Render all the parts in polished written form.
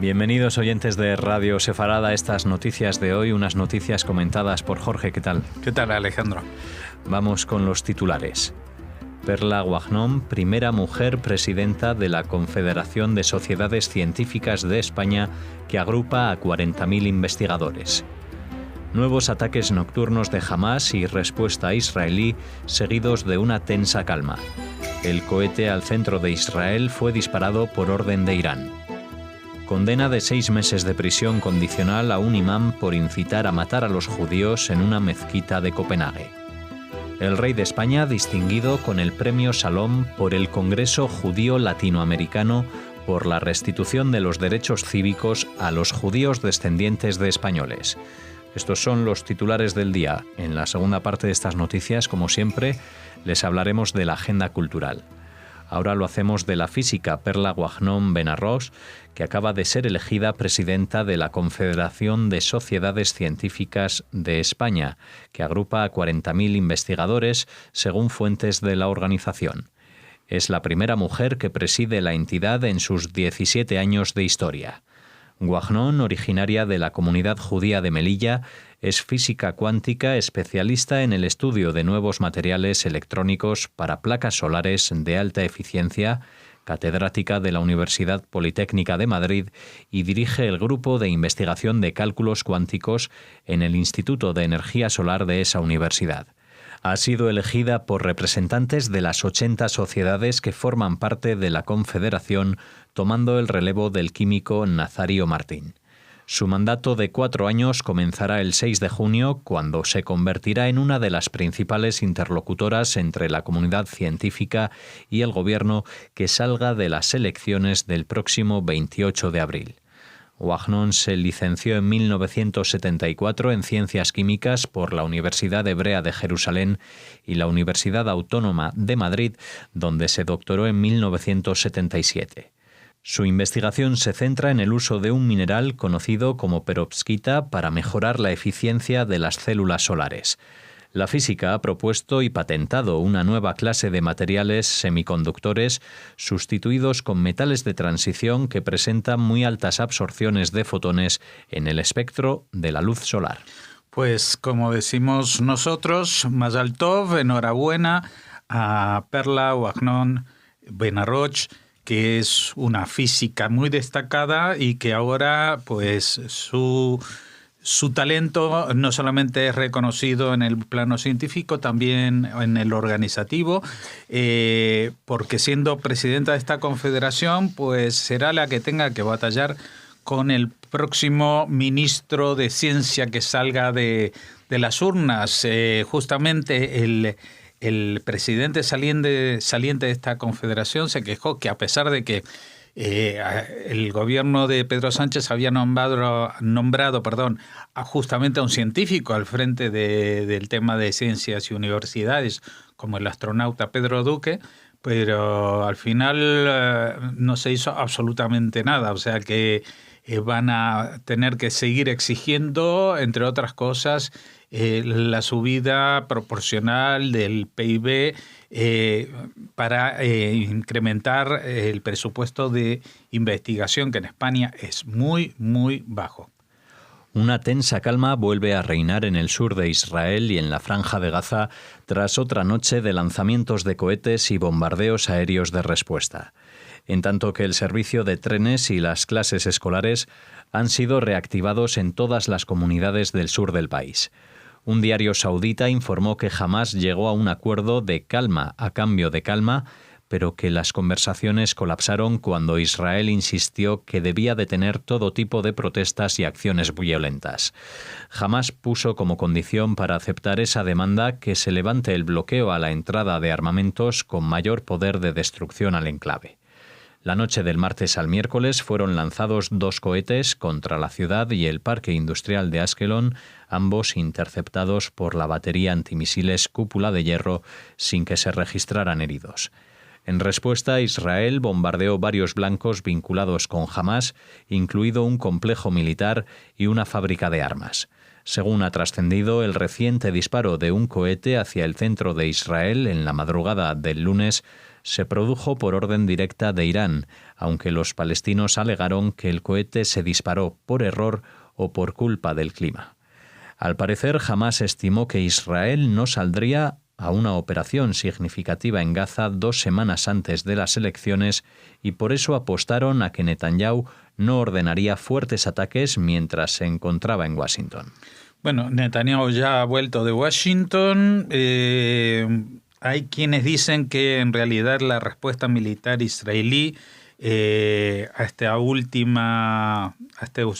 Bienvenidos oyentes de Radio Sefarada a estas noticias de hoy, unas noticias comentadas por Jorge. ¿Qué tal? ¿Qué tal, Alejandro? Vamos con los titulares. Perla Guagnón, primera mujer presidenta de la Confederación de Sociedades Científicas de España, que agrupa a 40.000 investigadores. Nuevos ataques nocturnos de Hamás y respuesta israelí, seguidos de una tensa calma. El cohete al centro de Israel fue disparado por orden de Irán. Condena de 6 meses de prisión condicional a un imán por incitar a matar a los judíos en una mezquita de Copenhague. El rey de España distinguido con el Premio Salom por el Congreso Judío Latinoamericano por la restitución de los derechos cívicos a los judíos descendientes de españoles. Estos son los titulares del día. En la segunda parte de estas noticias, como siempre, les hablaremos de la agenda cultural. Ahora lo hacemos de la física Perla Guagnón Benarrós, que acaba de ser elegida presidenta de la Confederación de Sociedades Científicas de España, que agrupa a 40.000 investigadores, según fuentes de la organización. Es la primera mujer que preside la entidad en sus 17 años de historia. Guagnón, originaria de la comunidad judía de Melilla, es física cuántica especialista en el estudio de nuevos materiales electrónicos para placas solares de alta eficiencia, catedrática de la Universidad Politécnica de Madrid y dirige el grupo de investigación de cálculos cuánticos en el Instituto de Energía Solar de esa universidad. Ha sido elegida por representantes de las 80 sociedades que forman parte de la Confederación, tomando el relevo del químico Nazario Martín. Su mandato de 4 años comenzará el 6 de junio, cuando se convertirá en una de las principales interlocutoras entre la comunidad científica y el gobierno que salga de las elecciones del próximo 28 de abril. Guagnón se licenció en 1974 en Ciencias Químicas por la Universidad Hebrea de Jerusalén y la Universidad Autónoma de Madrid, donde se doctoró en 1977. Su investigación se centra en el uso de un mineral conocido como perovskita para mejorar la eficiencia de las células solares. La física ha propuesto y patentado una nueva clase de materiales semiconductores sustituidos con metales de transición que presentan muy altas absorciones de fotones en el espectro de la luz solar. Pues como decimos nosotros, Mazal Tov, enhorabuena a Perla Guagnón Benarrós, que es una física muy destacada y que ahora pues su talento no solamente es reconocido en el plano científico, también en el organizativo, porque siendo presidenta de esta confederación, pues será la que tenga que batallar con el próximo ministro de Ciencia que salga de las urnas. Justamente el presidente saliente de esta confederación se quejó que a pesar de que el gobierno de Pedro Sánchez había nombrado justamente a un científico al frente del tema de ciencias y universidades, como el astronauta Pedro Duque, pero al final no se hizo absolutamente nada. O sea que van a tener que seguir exigiendo, entre otras cosas, la subida proporcional del PIB para incrementar el presupuesto de investigación, que en España es muy, muy bajo. Una tensa calma vuelve a reinar en el sur de Israel y en la Franja de Gaza tras otra noche de lanzamientos de cohetes y bombardeos aéreos de respuesta, en tanto que el servicio de trenes y las clases escolares han sido reactivados en todas las comunidades del sur del país. Un diario saudita informó que Hamás llegó a un acuerdo de calma a cambio de calma, pero que las conversaciones colapsaron cuando Israel insistió que debía detener todo tipo de protestas y acciones violentas. Hamás puso como condición para aceptar esa demanda que se levante el bloqueo a la entrada de armamentos con mayor poder de destrucción al enclave. La noche del martes al miércoles fueron lanzados 2 cohetes contra la ciudad y el parque industrial de Askelon, ambos interceptados por la batería antimisiles Cúpula de Hierro sin que se registraran heridos. En respuesta, Israel bombardeó varios blancos vinculados con Hamás, incluido un complejo militar y una fábrica de armas. Según ha trascendido, el reciente disparo de un cohete hacia el centro de Israel en la madrugada del lunes se produjo por orden directa de Irán, aunque los palestinos alegaron que el cohete se disparó por error o por culpa del clima. Al parecer, Hamás estimó que Israel no saldría a una operación significativa en Gaza 2 semanas antes de las elecciones y por eso apostaron a que Netanyahu no ordenaría fuertes ataques mientras se encontraba en Washington. Bueno, Netanyahu ya ha vuelto de Washington. Hay quienes dicen que en realidad la respuesta militar israelí a estos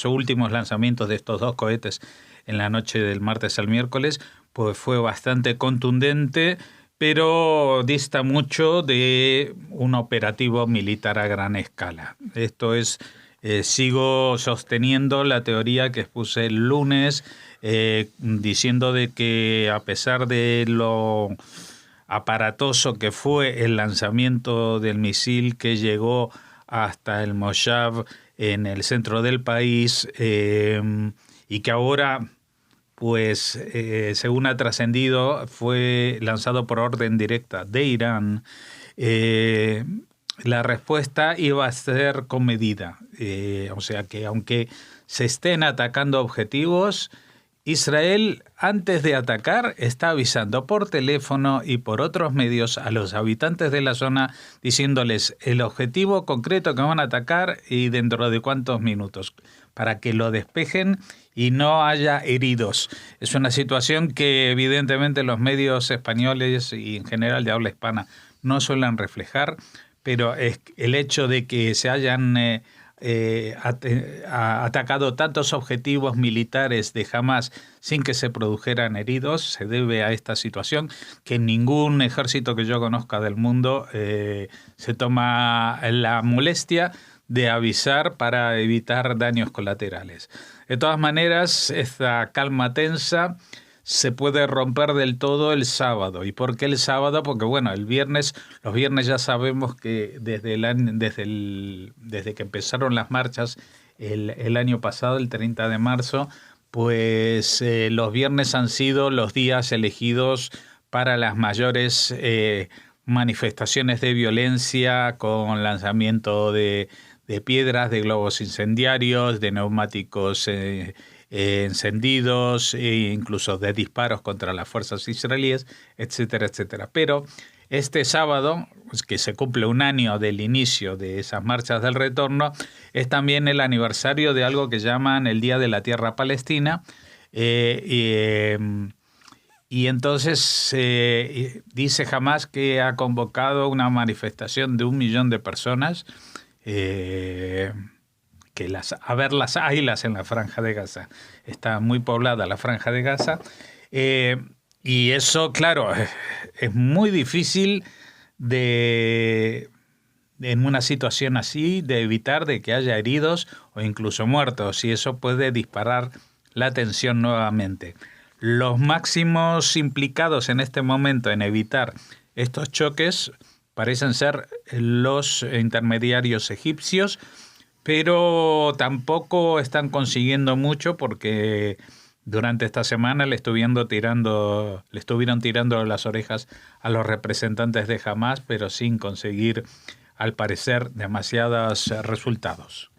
últimos lanzamientos de estos 2 cohetes en la noche del martes al miércoles, pues fue bastante contundente, pero dista mucho de un operativo militar a gran escala. Esto es, sigo sosteniendo la teoría que expuse el lunes, diciendo de que a pesar de lo aparatoso que fue el lanzamiento del misil que llegó hasta el Moshav en el centro del país, y que ahora, pues, según ha trascendido, fue lanzado por orden directa de Irán, la respuesta iba a ser comedida. O sea que aunque se estén atacando objetivos, Israel, antes de atacar, está avisando por teléfono y por otros medios a los habitantes de la zona, diciéndoles el objetivo concreto que van a atacar y dentro de cuántos minutos, para que lo despejen y no haya heridos. Es una situación que evidentemente los medios españoles y en general de habla hispana no suelen reflejar, pero es el hecho de que se hayan atacado tantos objetivos militares de Hamás sin que se produjeran heridos se debe a esta situación que ningún ejército que yo conozca del mundo se toma la molestia de avisar para evitar daños colaterales. De todas maneras, esta calma tensa se puede romper del todo el sábado. ¿Y por qué el sábado? Porque bueno, los viernes ya sabemos que desde que empezaron las marchas el año pasado, el 30 de marzo, pues los viernes han sido los días elegidos para las mayores manifestaciones de violencia con lanzamiento de piedras, de globos incendiarios, de neumáticos encendidos e incluso de disparos contra las fuerzas israelíes, etcétera, etcétera. Pero este sábado, pues, que se cumple un año del inicio de esas marchas del retorno, es también el aniversario de algo que llaman el Día de la Tierra Palestina, y entonces dice Hamás que ha convocado una manifestación de 1 millón de personas, a ver las águilas en la Franja de Gaza. Está muy poblada la Franja de Gaza, y eso, claro, es muy difícil en una situación así de evitar de que haya heridos o incluso muertos, y eso puede disparar la tensión nuevamente. Los máximos implicados en este momento en evitar estos choques parecen ser los intermediarios egipcios, pero tampoco están consiguiendo mucho porque durante esta semana le estuvieron tirando las orejas a los representantes de Hamás, pero sin conseguir, al parecer, demasiados resultados.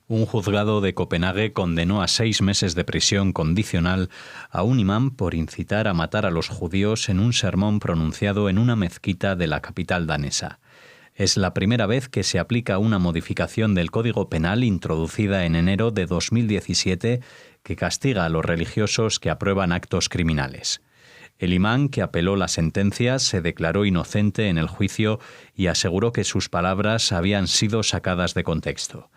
Un juzgado de Copenhague condenó a 6 meses de prisión condicional a un imán por incitar a matar a los judíos en un sermón pronunciado en una mezquita de la capital danesa. Es la primera vez que se aplica una modificación del Código Penal introducida en enero de 2017 que castiga a los religiosos que aprueban actos criminales. El imán que apeló la sentencia se declaró inocente en el juicio y aseguró que sus palabras habían sido sacadas de contexto.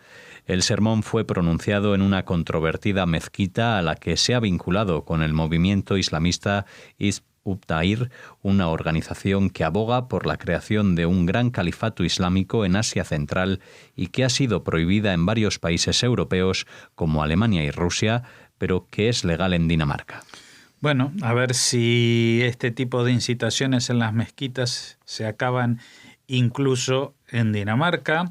El sermón fue pronunciado en una controvertida mezquita a la que se ha vinculado con el movimiento islamista Hizb ut-Tahrir, una organización que aboga por la creación de un gran califato islámico en Asia Central y que ha sido prohibida en varios países europeos como Alemania y Rusia, pero que es legal en Dinamarca. Bueno, a ver si este tipo de incitaciones en las mezquitas se acaban incluso en Dinamarca,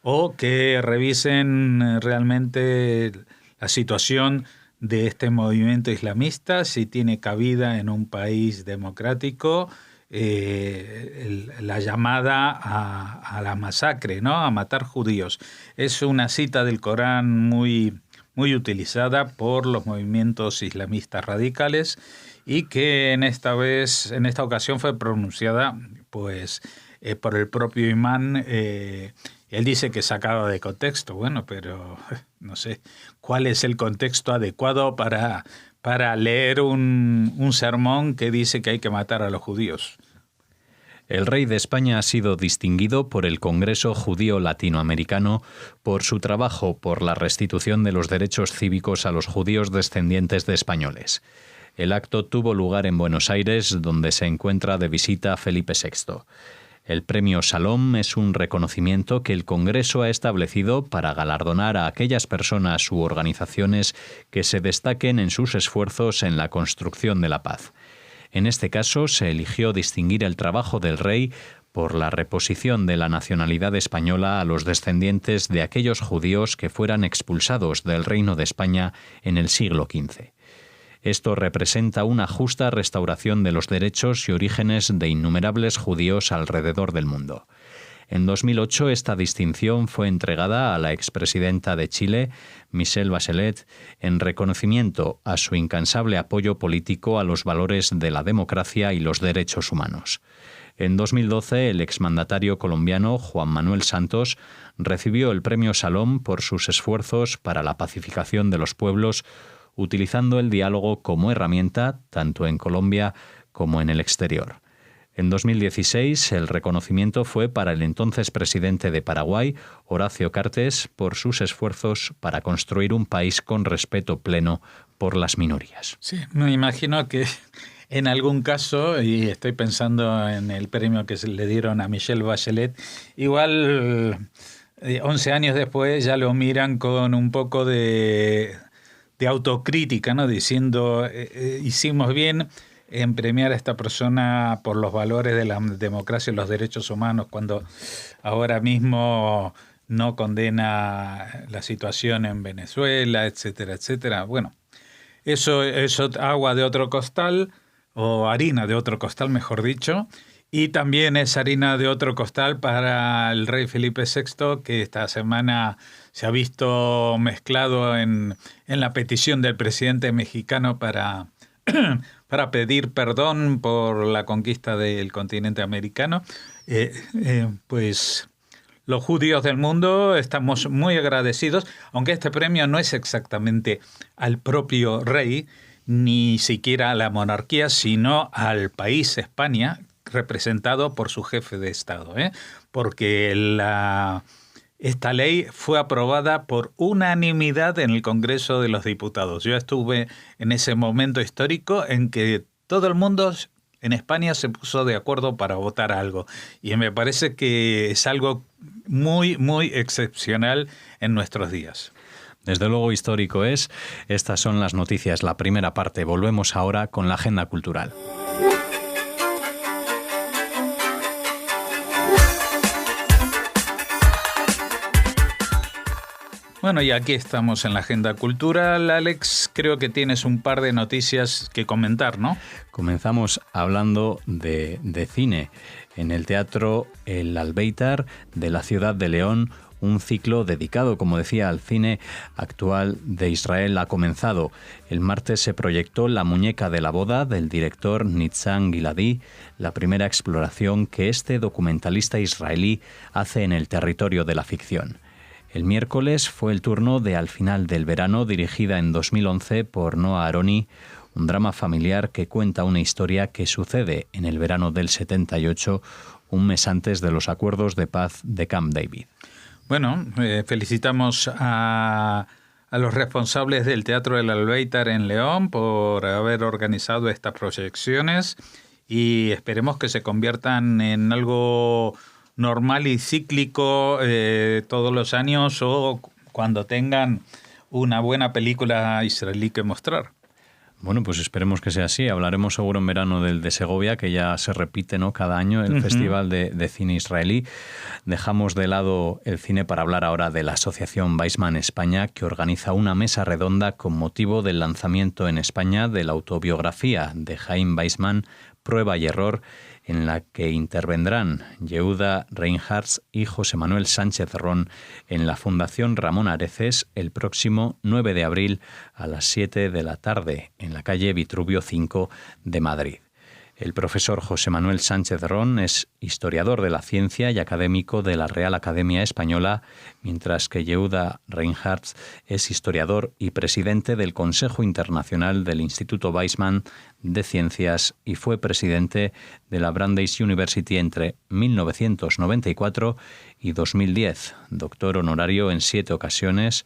o que revisen realmente la situación de este movimiento islamista, si tiene cabida en un país democrático, la llamada a la masacre, ¿no? A matar judíos. Es una cita del Corán muy utilizada por los movimientos islamistas radicales y que en esta ocasión fue pronunciada pues por el propio imán. Él dice que sacado de contexto, bueno, pero no sé cuál es el contexto adecuado para leer un sermón que dice que hay que matar a los judíos. El rey de España ha sido distinguido por el Congreso Judío Latinoamericano por su trabajo por la restitución de los derechos cívicos a los judíos descendientes de españoles. El acto tuvo lugar en Buenos Aires, donde se encuentra de visita Felipe VI. El premio Salom es un reconocimiento que el Congreso ha establecido para galardonar a aquellas personas u organizaciones que se destaquen en sus esfuerzos en la construcción de la paz. En este caso, se eligió distinguir el trabajo del rey por la reposición de la nacionalidad española a los descendientes de aquellos judíos que fueran expulsados del Reino de España en el siglo XV. Esto representa una justa restauración de los derechos y orígenes de innumerables judíos alrededor del mundo. En 2008 esta distinción fue entregada a la expresidenta de Chile, Michelle Bachelet, en reconocimiento a su incansable apoyo político a los valores de la democracia y los derechos humanos. En 2012, el exmandatario colombiano Juan Manuel Santos recibió el premio Salom por sus esfuerzos para la pacificación de los pueblos, utilizando el diálogo como herramienta tanto en Colombia como en el exterior. En 2016, el reconocimiento fue para el entonces presidente de Paraguay, Horacio Cartes, por sus esfuerzos para construir un país con respeto pleno por las minorías. Sí, me imagino que en algún caso, y estoy pensando en el premio que le dieron a Michelle Bachelet, igual 11 años después ya lo miran con un poco de autocrítica, ¿no? Diciendo, hicimos bien en premiar a esta persona por los valores de la democracia y los derechos humanos, cuando ahora mismo no condena la situación en Venezuela, etcétera, etcétera. Bueno, eso es agua de otro costal, o harina de otro costal, mejor dicho, y también es harina de otro costal para el rey Felipe VI, que esta semana se ha visto mezclado en la petición del presidente mexicano para pedir perdón por la conquista del continente americano. Pues los judíos del mundo estamos muy agradecidos, aunque este premio no es exactamente al propio rey, ni siquiera a la monarquía, sino al país España, representado por su jefe de Estado, porque esta ley fue aprobada por unanimidad en el Congreso de los Diputados. Yo estuve en ese momento histórico en que todo el mundo en España se puso de acuerdo para votar algo. Y me parece que es algo muy, muy excepcional en nuestros días. Desde luego histórico es. Estas son las noticias, la primera parte. Volvemos ahora con la agenda cultural. Bueno, y aquí estamos en la agenda cultural. Alex, creo que tienes un par de noticias que comentar, ¿no? Comenzamos hablando de cine. En el Teatro El Albéitar de la ciudad de León, un ciclo dedicado, como decía, al cine actual de Israel ha comenzado. El martes se proyectó La muñeca de la boda del director Nitzan Giladi, la primera exploración que este documentalista israelí hace en el territorio de la ficción. El miércoles fue el turno de Al final del verano, dirigida en 2011 por Noah Aroni, un drama familiar que cuenta una historia que sucede en el verano del 78, un mes antes de los acuerdos de paz de Camp David. Bueno, felicitamos a los responsables del Teatro del Albéitar en León por haber organizado estas proyecciones y esperemos que se conviertan en algo normal y cíclico todos los años o cuando tengan una buena película israelí que mostrar. Bueno, pues esperemos que sea así. Hablaremos seguro en verano del de Segovia, que ya se repite, ¿no?, cada año, el Festival de Cine Israelí. Dejamos de lado el cine para hablar ahora de la Asociación Weizmann España, que organiza una mesa redonda con motivo del lanzamiento en España de la autobiografía de Chaim Weizmann, Prueba y Error, en la que intervendrán Yehuda Reinhardt y José Manuel Sánchez Ron en la Fundación Ramón Areces el próximo 9 de abril a las 7 de la tarde en la calle Vitruvio 5 de Madrid. El profesor José Manuel Sánchez Ron es historiador de la ciencia y académico de la Real Academia Española, mientras que Yehuda Reinhardt es historiador y presidente del Consejo Internacional del Instituto Weizmann de Ciencias y fue presidente de la Brandeis University entre 1994 y 2010, doctor honorario en 7 ocasiones,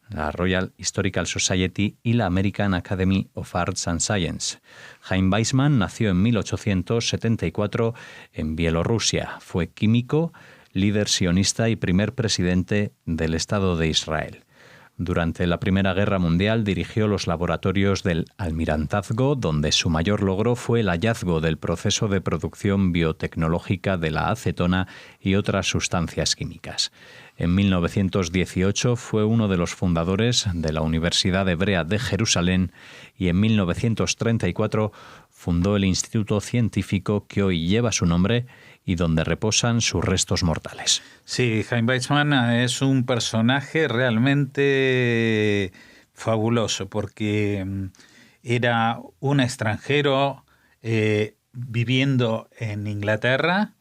la Royal Historical Society y la American Academy of Arts and Science. Chaim Weizmann nació en 1874 en Bielorrusia. Fue químico, líder sionista y primer presidente del Estado de Israel. Durante la Primera Guerra Mundial dirigió los laboratorios del Almirantazgo, donde su mayor logro fue el hallazgo del proceso de producción biotecnológica de la acetona y otras sustancias químicas. En 1918 fue uno de los fundadores de la Universidad Hebrea de Jerusalén y en 1934 fundó el instituto científico que hoy lleva su nombre y donde reposan sus restos mortales. Sí, Chaim Weizmann es un personaje realmente fabuloso porque era un extranjero viviendo en Inglaterra,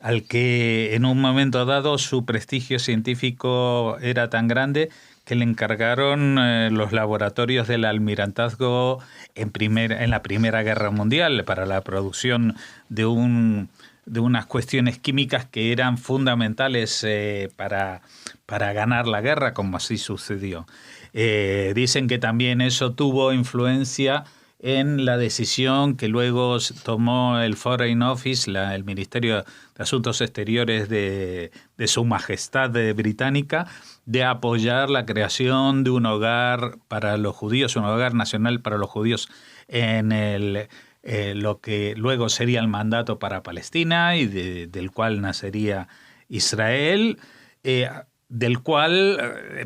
al que en un momento dado su prestigio científico era tan grande que le encargaron los laboratorios del Almirantazgo en la Primera Guerra Mundial para la producción de unas cuestiones químicas que eran fundamentales para ganar la guerra, como así sucedió. Dicen que también eso tuvo influencia en la decisión que luego tomó el Foreign Office, el Ministerio de Asuntos Exteriores de Su Majestad Británica, de apoyar la creación de un hogar para los judíos, un hogar nacional para los judíos en lo que luego sería el mandato para Palestina y del cual nacería Israel,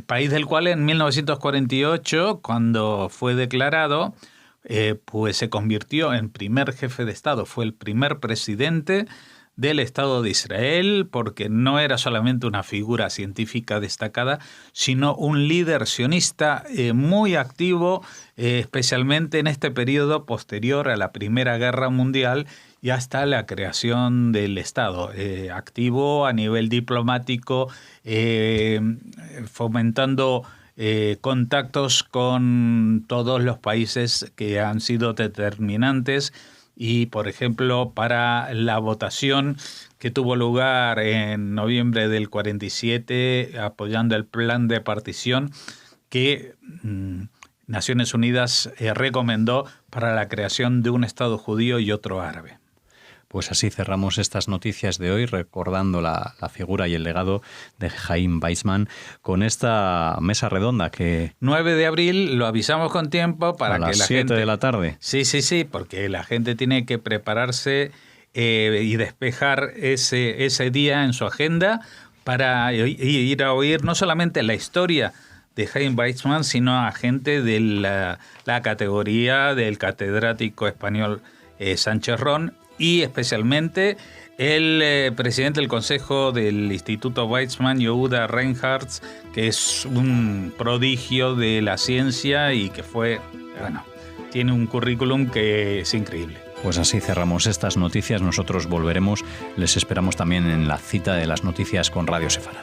país del cual en 1948, cuando fue declarado, pues se convirtió en primer jefe de Estado, fue el primer presidente del Estado de Israel, porque no era solamente una figura científica destacada, sino un líder sionista muy activo, especialmente en este periodo posterior a la Primera Guerra Mundial y hasta la creación del Estado, activo a nivel diplomático, fomentando contactos con todos los países que han sido determinantes y, por ejemplo, para la votación que tuvo lugar en noviembre del 47 apoyando el plan de partición que Naciones Unidas recomendó para la creación de un Estado judío y otro árabe. Pues así cerramos estas noticias de hoy, recordando la figura y el legado de Chaim Weizmann con esta mesa redonda que... 9 de abril, lo avisamos con tiempo para que la gente... A las 7 de la tarde. Sí, porque la gente tiene que prepararse y despejar ese día en su agenda para ir a oír no solamente la historia de Chaim Weizmann, sino a gente de la categoría del catedrático español Sánchez Ron, y especialmente el presidente del Consejo del Instituto Weizmann, Yehuda Reinhardt, que es un prodigio de la ciencia y que tiene un currículum que es increíble. Pues así cerramos estas noticias. Nosotros volveremos. Les esperamos también en la cita de las noticias con Radio Sefarad.